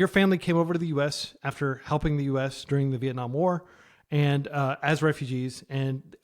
Your family came over to the U.S. after helping the U.S. during the Vietnam War and as refugees. And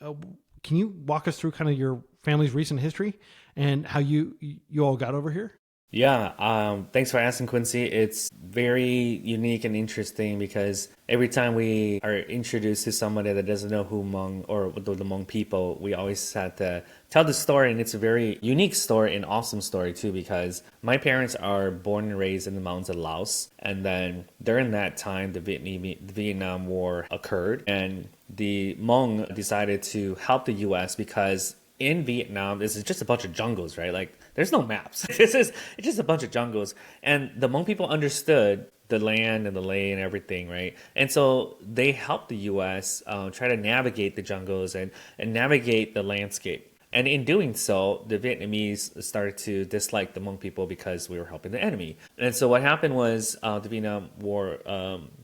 can you walk us through kind of your family's recent history and how you all got over here? Yeah, thanks for asking, Quincy. It's very unique and interesting because every time we are introduced to somebody that doesn't know who Hmong or the Hmong people, we always have to tell the story, and it's a very unique story and awesome story too because my parents are born and raised in the mountains of Laos, and then during that time, the Vietnam War occurred, and the Hmong decided to help the U.S. because in Vietnam, this is just a bunch of jungles, right? Like, there's no maps. It's just a bunch of jungles, and the Hmong people understood the land and the lay and everything, right? And so they helped the U.S. Try to navigate the jungles and navigate the landscape. And in doing so, the Vietnamese started to dislike the Hmong people because we were helping the enemy. And so what happened was the Vietnam War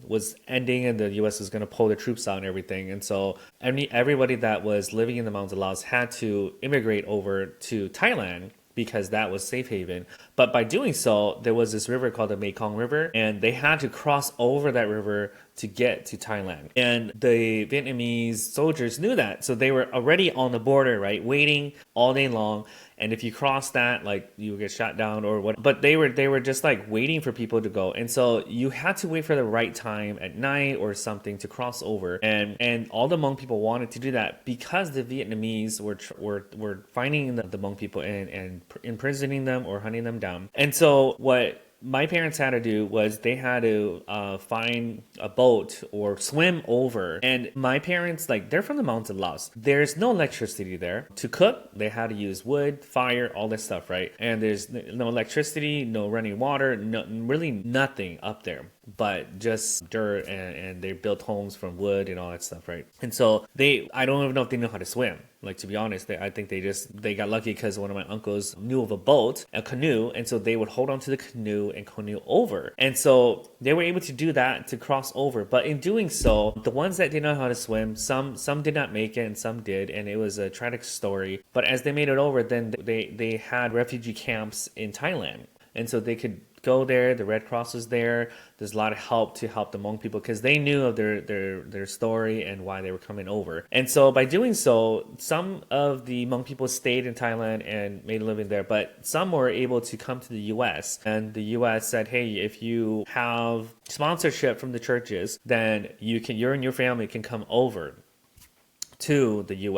was ending and the U.S. was going to pull the troops out and everything. And so everybody that was living in the mountains of Laos had to immigrate over to Thailand because that was safe haven. But by doing so, there was this river called the Mekong River, and they had to cross over that river to get to Thailand. And the Vietnamese soldiers knew that, so they were already on the border, right, waiting all day long. And if you cross that, like, you would get shot down or what. But they were just like waiting for people to go, and so you had to wait for the right time at night or something to cross over. And all the Hmong people wanted to do that because the Vietnamese were finding the Hmong people and imprisoning them or hunting them down. And so what my parents had to do was they had to find a boat or swim over. And my parents, like, they're from the mountains of Laos. There's no electricity there. To cook, they had to use wood, fire, all this stuff, right? And there's no electricity, no running water, really nothing up there but just dirt, and they built homes from wood and all that stuff, right? And so I don't even know if they know how to swim. Like, to be honest, I think they got lucky because one of my uncles knew of a boat, a canoe, and so they would hold on to the canoe and canoe over. And so they were able to do that to cross over. But in doing so, the ones that didn't know how to swim, some did not make it and some did, and it was a tragic story. But as they made it over, then they had refugee camps in Thailand. And so they could go there. The Red Cross was there. There's a lot of help to help the Hmong people because they knew of their story and why they were coming over. And so by doing so, some of the Hmong people stayed in Thailand and made a living there, but some were able to come to the U.S. And the U.S. said, hey, if you have sponsorship from the churches, then you and your family can come over to the U.S.